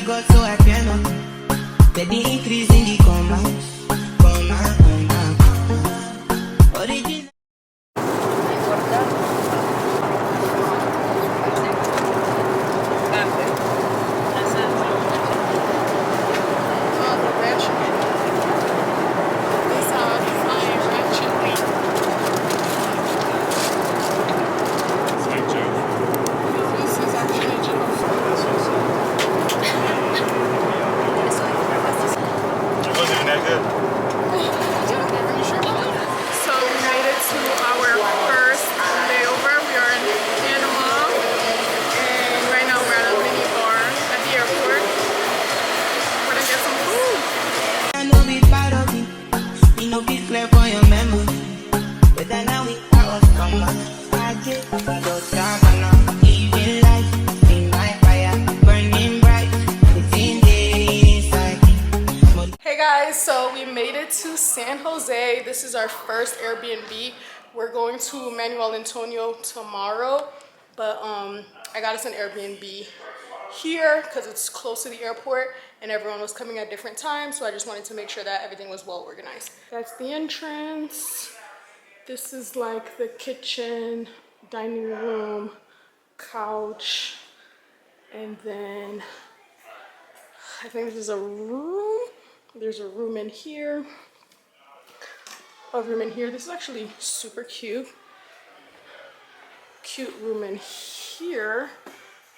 got so I piano. Baby increase in the commas. Original. So we made it to San Jose. This is our first Airbnb. We're going to Manuel Antonio tomorrow, but I got us an Airbnb here because it's close to the airport and everyone was coming at different times, so I just wanted to make sure that everything was well organized. That's the entrance. This is like the kitchen, dining room, couch, and then I think this is a room. There's a room in here, a room in here. This is actually super cute. Cute room in here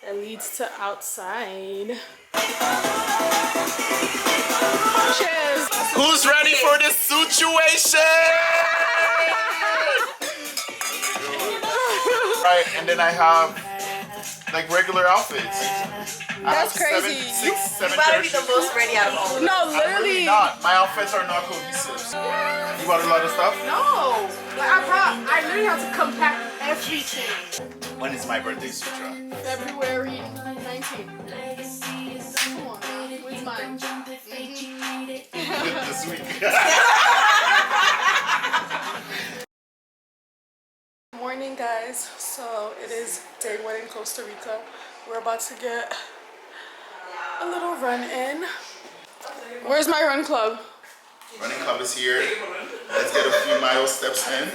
that leads to outside. Cheers. Who's ready for this situation? Right, and then I have like regular outfits. That's crazy. You gotta be the most ready out of all of them. No, I'm literally. really not. My outfits are not cohesive. You bought a lot of stuff? No. Like I literally have to compact everything. When is my birthday, Sutra? February 19th. Come on. Where's mine? This week. Morning, guys. So it is day one in Costa Rica. We're about to get a little run in. Where's my run club? Running club is here. Let's get a few mile steps in.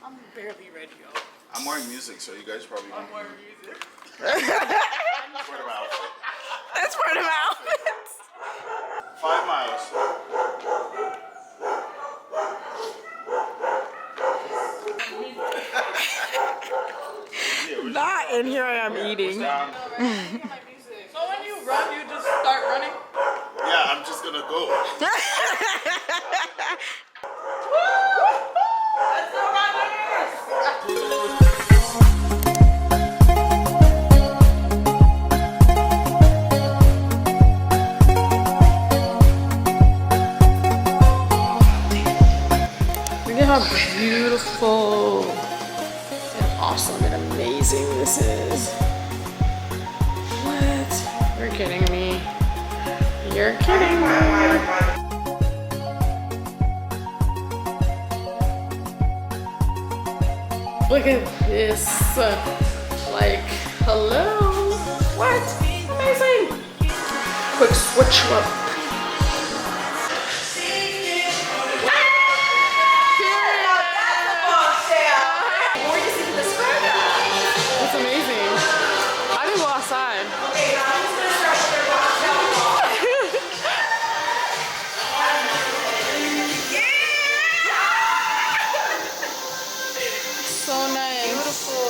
I'm barely ready, yo. I'm wearing music, so you guys probably I'm wearing music. That's part of my outfit. That's part of my outfits. 5 miles. Not in here I am eating. So when you run, you just start running? Yeah, I'm just gonna go. Look at how beautiful and awesome and amazing this is. What? You're kidding me. You're kidding me. Look at this. Like, hello? What? Amazing. Quick switch up. That's amazing. I didn't go outside. So nice. Beautiful.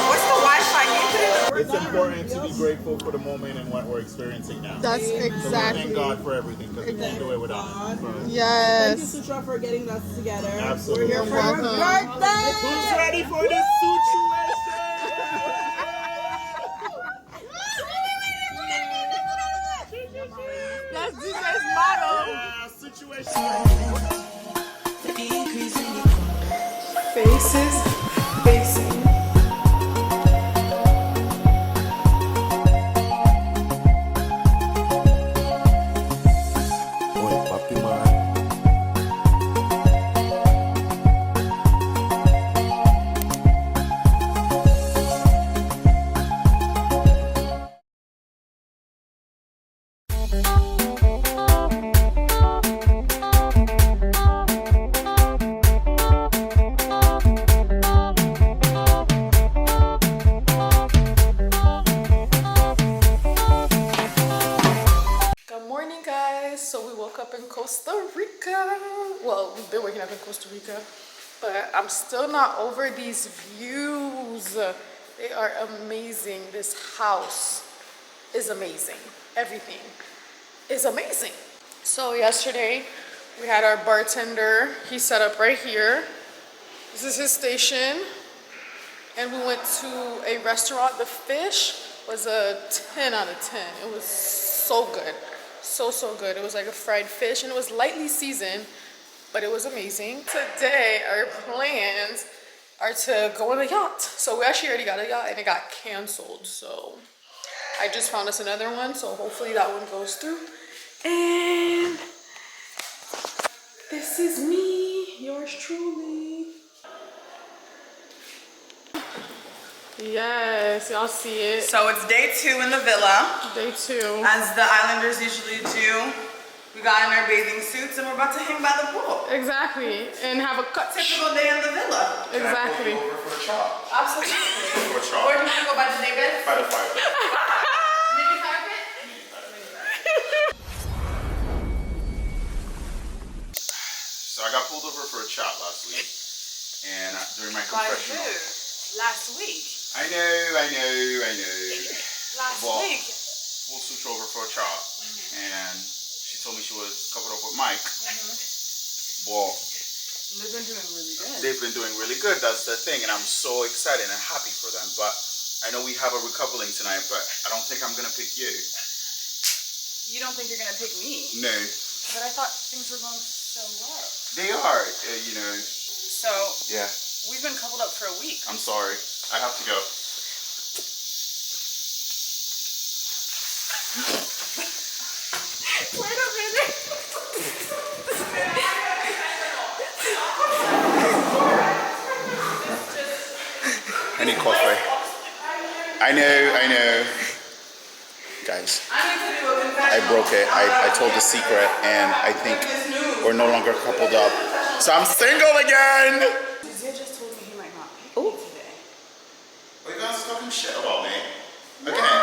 What's the Wi-Fi? Can you put it in the It's important to be grateful for the moment and what we're experiencing now. That's So we exactly. thank God for everything because we can't do it without Him. So, Yes. Thank you, Sutra, for getting us together. absolutely. We're here for your Welcome. birthday. Who's ready for this situation? That's DJ's motto. Yeah, situation. Faces facing. in Costa Rica. Well, we've been waking up in Costa Rica, but I'm still not over these views. They are amazing. This house is amazing. Everything is amazing. So yesterday we had our bartender. He set up right here. This is his station. And we went to a restaurant. The fish was a 10 out of 10. It was so good. So good. It was like a fried fish and it was lightly seasoned, but it was amazing. Today, our plans are to go on a yacht. So we actually already got a yacht and it got canceled. So I just found us another one. So hopefully that one goes through. And this is me, yours truly. Yes, y'all see it. So it's day 2 in the villa. Day 2. As the islanders usually do. We got in our bathing suits and we're about to hang by the pool. Exactly. And have a cut. Typical day in the villa. Exactly. Can I pull you over for a chop? Absolutely. For a chop. Where do you want to go by the day bed? By the fire. Maybe 5 pit? So I got pulled over for a chop last week, and during my confessional. Last week. I know. Last Well, week. Pulled Sutra over for a chop, and she told me she was covered up with Mike. Well, They've been doing really good. they've been doing really good. That's the thing, and I'm so excited and happy for them. But I know we have a recoupling tonight, but I don't think I'm gonna pick you. You don't think you're gonna pick me? No, But I thought things were going so well. they are. So Yeah. we've been coupled up for a week. I'm sorry. I have to go. Wait a minute. I need coffee. I know. Guys, I broke it. I told the secret, and I think we're no longer coupled up. So I'm single again! Zia just told me he might not pick me today. Are you guys talking shit about me? Again?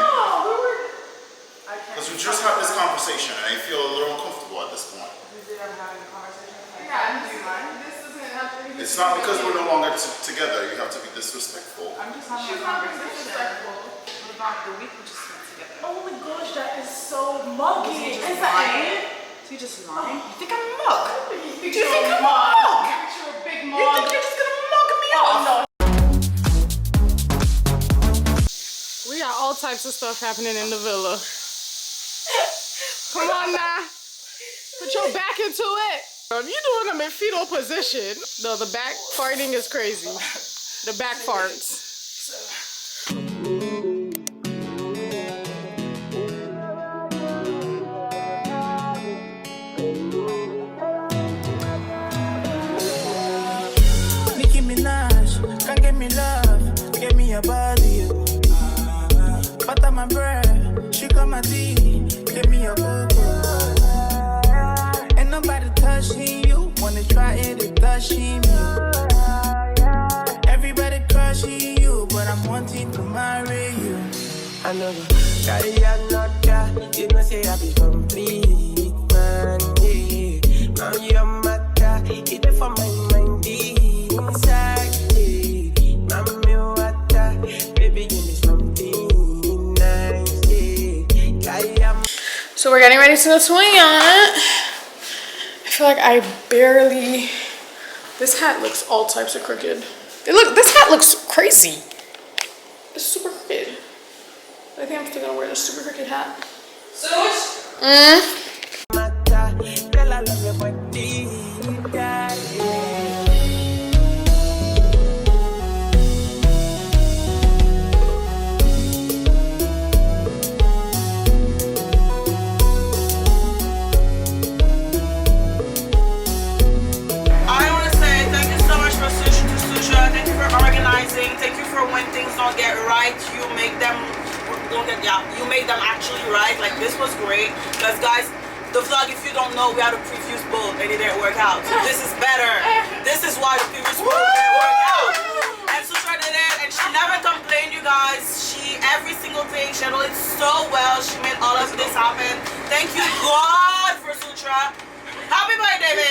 Because we just had this conversation, and I feel a little uncomfortable at this point. Yeah, this isn't happening. It's not because we're no longer together. You have to be disrespectful. I'm just having She's a not being conversation. disrespectful. What about the week we just spent together? Oh my gosh, that is so muggy. Is Is that that it? it? So you just lying? You think I'm a mug? You think you're you're a a mug? mug? You think you're a big mug? You think you're just gonna mug me off? No. We got all types of stuff happening in the villa. Come on now. Put your back into it. If you're doing them in fetal position, no, the back farting is crazy. The back farts. Nicki Minaj, come give me love, give me your body. Butter my bread, she got my tea, give me your cocoa. Ain't nobody touching you, wanna try it, it touching me. Everybody crushing you, but I'm wanting to marry you. I know you carry another, you know say I be complete, man, yeah. Now you're matter, it's for my mind, inside, yeah. Mommy, water, baby, give me something nice, yeah. So we're getting ready to go to a yacht. I feel like I barely. This hat looks all types of crooked. This hat looks crazy. It's super crooked. I think I'm still gonna wear this super crooked hat. Girl, I love your body, yeah. I want to say thank you so much for Susha. Thank you for organizing. Thank you for when things don't get right, you make them you make them actually right. Like this was great. Because guys, the vlog, if you don't know, we had a previous boat and it didn't work out. So this is better. This is why the previous boat didn't work out. And Susha did it, and she never complained, you guys. She every single thing she handled it so well. She made all of this happen. Thank you God for Susha. Happy birthday, baby.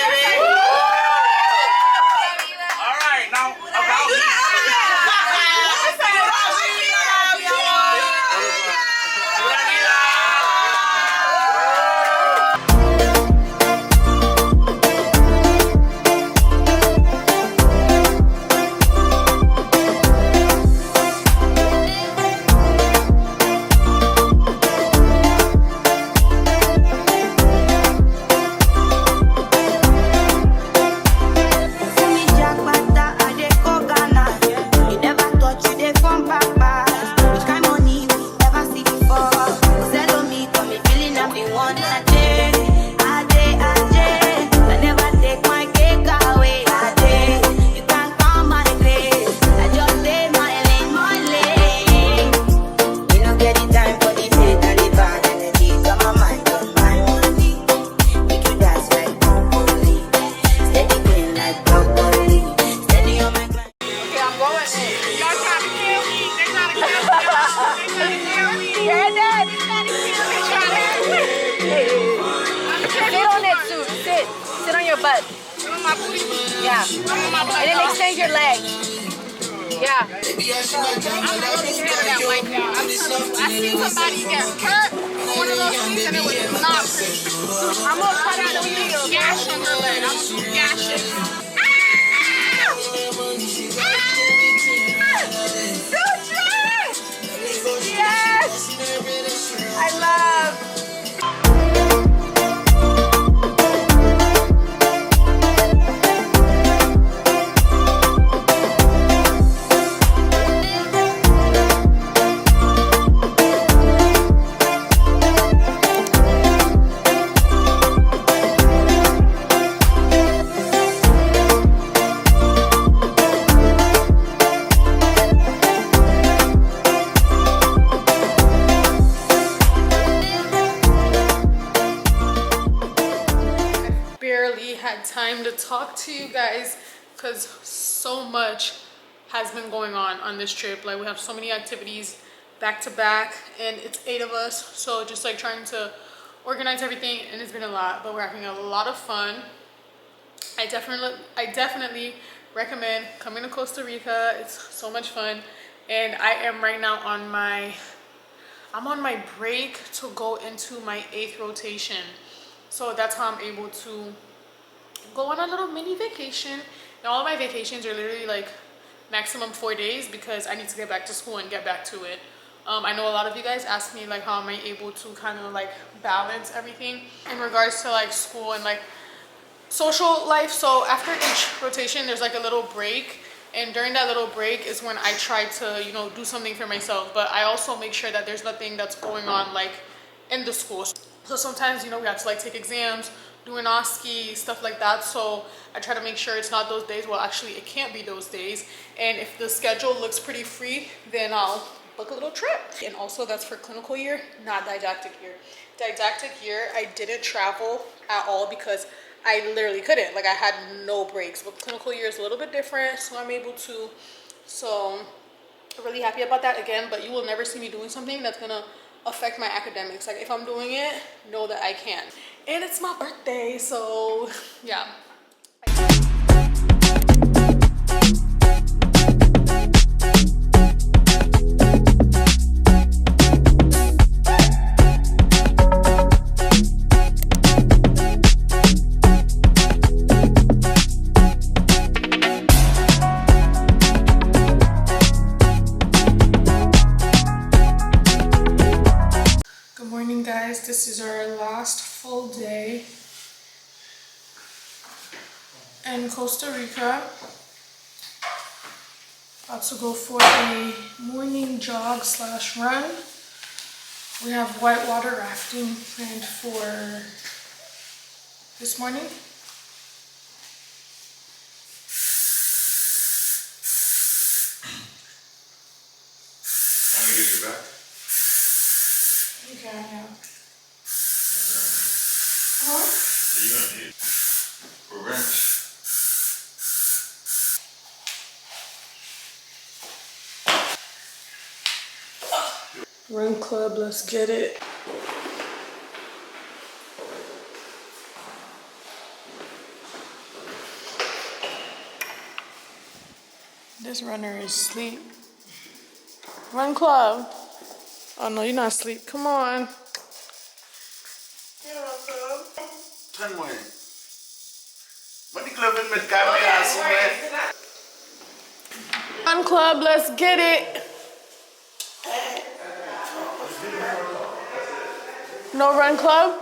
All right, now. Sit on your butt. Yeah. And then extend your legs. Yeah. I seen somebody get hurt on one of those things and it was not pretty. I'm gonna cut out the video. Gash on her leg. I'm gonna do gashes. Yes! I love. Had time to talk to you guys because so much has been going on this trip. Like we have so many activities back to back and it's 8 of us, so just like trying to organize everything, and it's been a lot, but we're having a lot of fun. I definitely recommend coming to Costa Rica. It's so much fun, and I am right now on my break to go into my 8th rotation, so that's how I'm able to go on a little mini vacation. And all of my vacations are literally like maximum 4 days because I need to get back to school and get back to it. I know a lot of you guys ask me like how am I able to kind of like balance everything in regards to like school and like social life. So after each rotation there's like a little break, and during that little break is when I try to, you know, do something for myself, but I also make sure that there's nothing that's going on like in the school. So sometimes, you know, we have to like take exams, do an OSCE, stuff like that. So I try to make sure it's not those days. Well, actually it can't be those days. And if the schedule looks pretty free, then I'll book a little trip. And also that's for clinical year, not didactic year. Didactic year, I didn't travel at all because I literally couldn't. Like I had no breaks. But clinical year is a little bit different, so I'm able to. So I'm really happy about that again, but you will never see me doing something that's gonna affect my academics. Like if I'm doing it, know that I can. And it's my birthday, so yeah. Good morning, guys. This is our last full day in Costa Rica. About to go for a morning jog / run. We have whitewater rafting planned for this morning. Want me to get you back? You can, yeah. So you're gonna need it. For wrench. Run club, let's get it. This runner is asleep. Run club. Oh no, you're not asleep. Come on. Ten more. Wat die club met camera's, Run club, let's get it. No run club?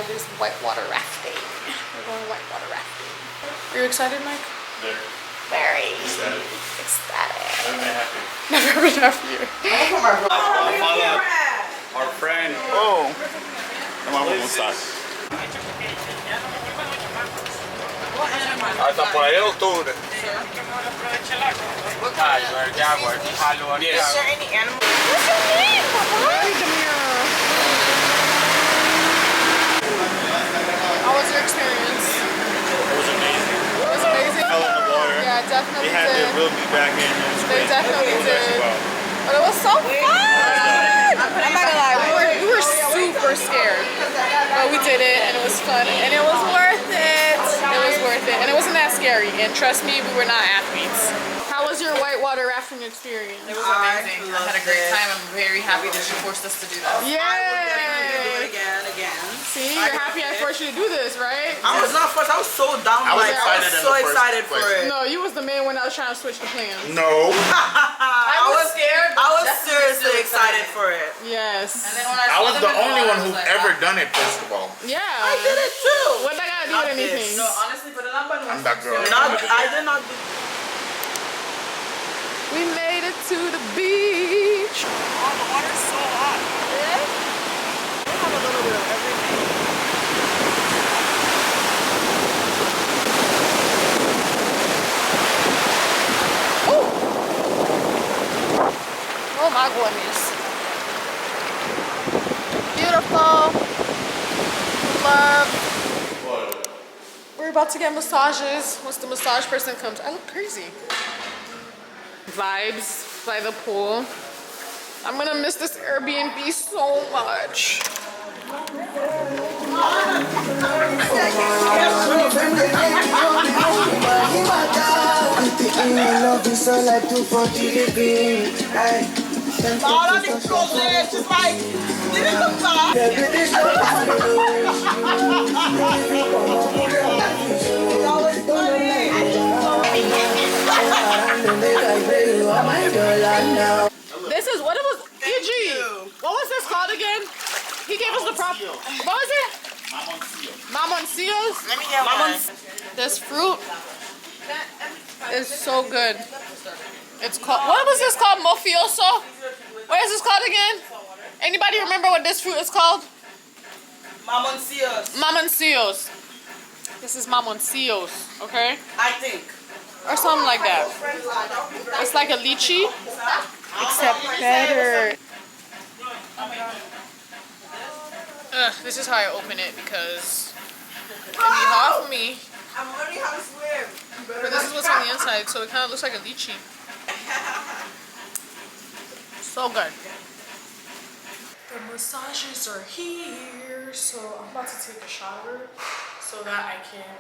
Is whitewater rafting. We're going whitewater rafting. Are you excited, Mike? Very ecstatic. Never been happier. Our friend. Oh. Vamos a almoçar. Hasta por ahí en octubre. Is there any animal? What's your name, Papa? How was your experience? It was amazing. It was amazing. Fell in the water. Yeah, definitely They had to did. reel me back in. It was They crazy. definitely It was did. actually wild. But it was so fun! I'm not gonna lie, we were super scared. But we did it and it was fun and it was worth it. It was worth it. And it wasn't that scary. And trust me, we were not athletes. How was your whitewater rafting experience? It was amazing. I had a great time. I'm very happy that she forced us to do that. Yay! Again. See, you're happy I forced you to do this, right? I was not first. I was so down. I was like, excited I was in so the first excited for place. it. No, you was the man when I was trying to switch the plans. No. I was scared. I was definitely seriously still excited for it. Yes. And then when I saw was them the in only water, one I who was like, ever wow. done it, first of all. Yeah. I did it too. What that gotta do Not with anything? No, honestly, but I'm that girl. I did not do. We made it to the beach. Oh, the water's so hot. Yeah. We have a little bit of everything. Oh my goodness. Beautiful. Love. We're about to get massages. Once the massage person comes, I look crazy. Vibes by the pool. I'm gonna miss this Airbnb so much. All of the clothes, just like, didn't look bad. This is what it was. EG. What was this called again? He gave us the prop. What was it? Mamoncillos. Let me get one. This fruit is so good. It's called. What was this called? Mafioso. What is this called again? Anybody remember what this fruit is called? Mamoncillos. Mamoncillos. This is mamoncillos, okay? I think. Or something like that. It's like a lychee, except better. This is how I open it because it's gonna be hard for me. I'm learning how to swim. But this is what's on the inside, so it kind of looks like a lychee. So good. The massages are here, so I'm about to take a shower so that I can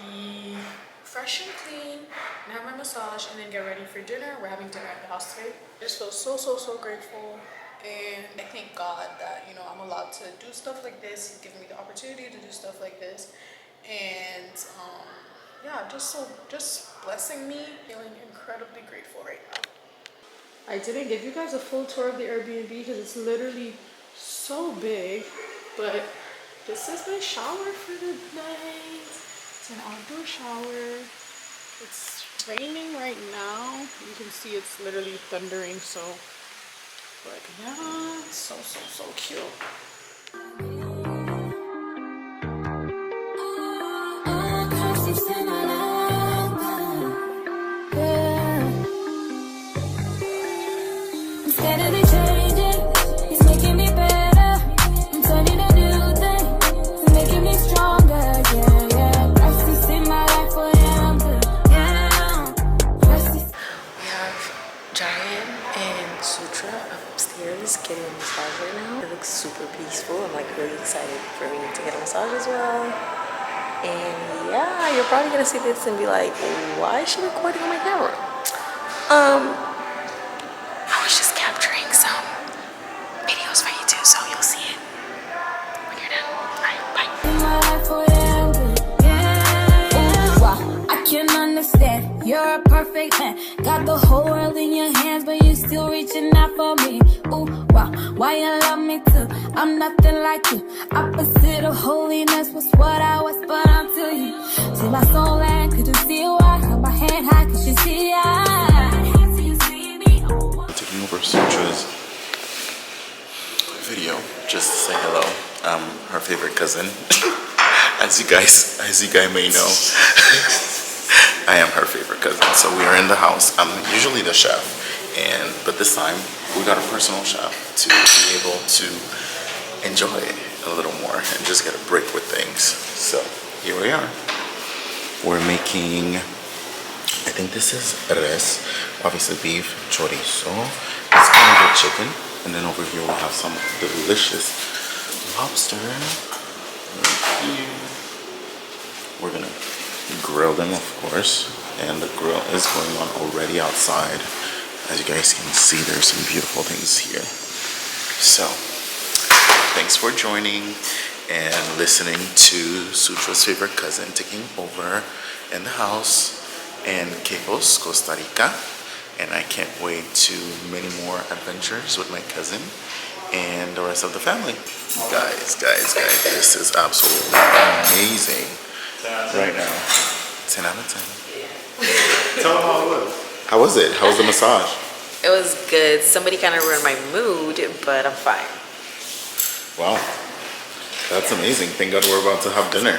be fresh and clean and have my massage and then get ready for dinner. We're having dinner at the house today. I just feel so grateful, and I thank God that, you know, I'm allowed to do stuff like this. He's giving me the opportunity to do stuff like this, and yeah, just blessing me. Feeling incredibly grateful right now. I didn't give you guys a full tour of the Airbnb because it's literally so big, but this is my shower for the night. It's an outdoor shower. It's raining right now. You can see it's literally thundering, so, but yeah, it's so cute. Getting a massage right now. It looks super peaceful. I'm like really excited for me to get a massage as well. And yeah, you're probably gonna see this and be like, why is she recording on my camera? I was just capturing some videos for you too, so you'll see it when you're done. Alright, bye. I can understand you're a perfect man. Got the whole world in your hands, but you still reaching out for me. Ooh, wow, why you love me too? I'm nothing like you. Opposite of holiness was what I was, but I'm to you. See my soul and could you see why? Hold my hand high, could you see Taking over Sutra's video just to say hello. I'm her favorite cousin. as you guys may know. I am her favorite cousin. So we are in the house. I'm usually the chef, but this time we got a personal chef to be able to enjoy it a little more and just get a break with things. So here we are. We're making, I think this is res, obviously beef, chorizo. It's kind of a chicken, and then over here we have some delicious lobster. Right here. We're gonna grill them, of course, and the grill is going on already outside. As you guys can see, there's some beautiful things here. So thanks for joining and listening to Sutra's favorite cousin taking over in the house in Quepos, Costa Rica, and I can't wait to many more adventures with my cousin and the rest of the family. Guys, this is absolutely amazing right now. 10 out of 10. Tell them how it was. How was it? How was the massage? It was good. Somebody kind of ruined my mood, but I'm fine. Wow. That's amazing. Thank God we're about to have dinner.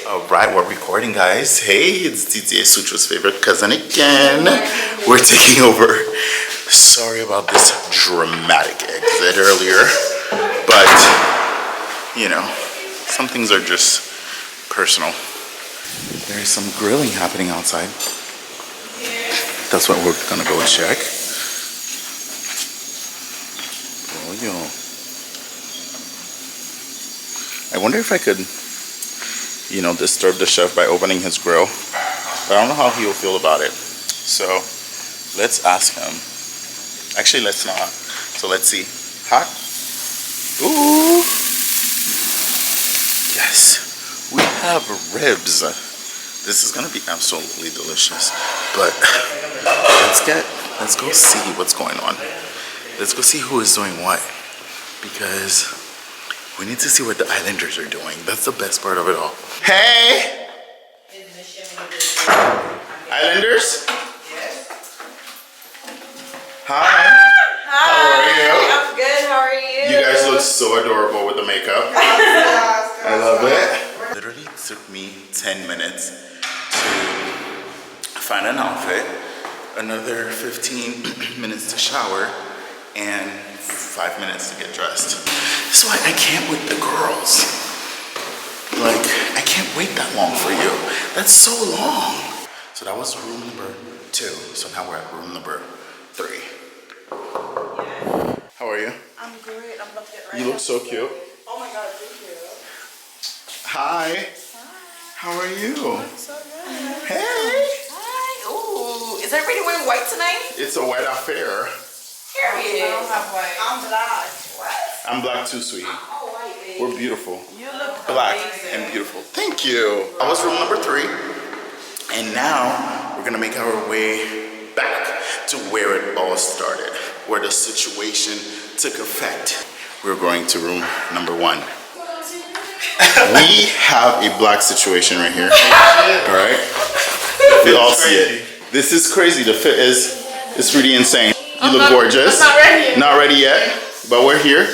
Alright, we're recording, guys. Hey, it's DJ Sutra's favorite cousin again. We're taking over. Sorry about this dramatic exit earlier, but, you know, some things are just personal. There's some grilling happening outside. That's what we're gonna go check. Oh, yo. I wonder if I could, you know, disturb the chef by opening his grill. But I don't know how he will feel about it. So let's ask him. Actually, let's not. So let's see. Hot? Ooh. Yes. We have ribs. This is gonna be absolutely delicious. But let's go see what's going on. Let's go see who is doing what. Because we need to see what the islanders are doing. That's the best part of it all. Hey! Islanders? Yes. Hi. How are you? I'm good. How are you? You guys look so adorable with the makeup. I love it. Literally took me 10 minutes to find an outfit, another 15 minutes to shower, and 5 minutes to get dressed. So I can't wait the girls. Like, I can't wait that long for you. That's so long. So that was room number 2. So now we're at room number 3. How are you? I'm great. I'm about to get ready. You look so cute. Oh my god, thank you. Hi. How are you? So good. Hey. Hi. Ooh, is everybody wearing white tonight? It's a white affair. Period. I don't have white. I'm black. What? I'm black too, sweetie. Oh, white, baby. We're beautiful. You look Black amazing. and beautiful. Thank you. I was room number 3. And now we're gonna make our way back to where it all started, where the situation took effect. We're going to room number 1. We have a black situation right here. All right. We all see it. This is crazy. The fit is pretty insane. You look gorgeous. I'm not ready. Not ready yet, but we're here.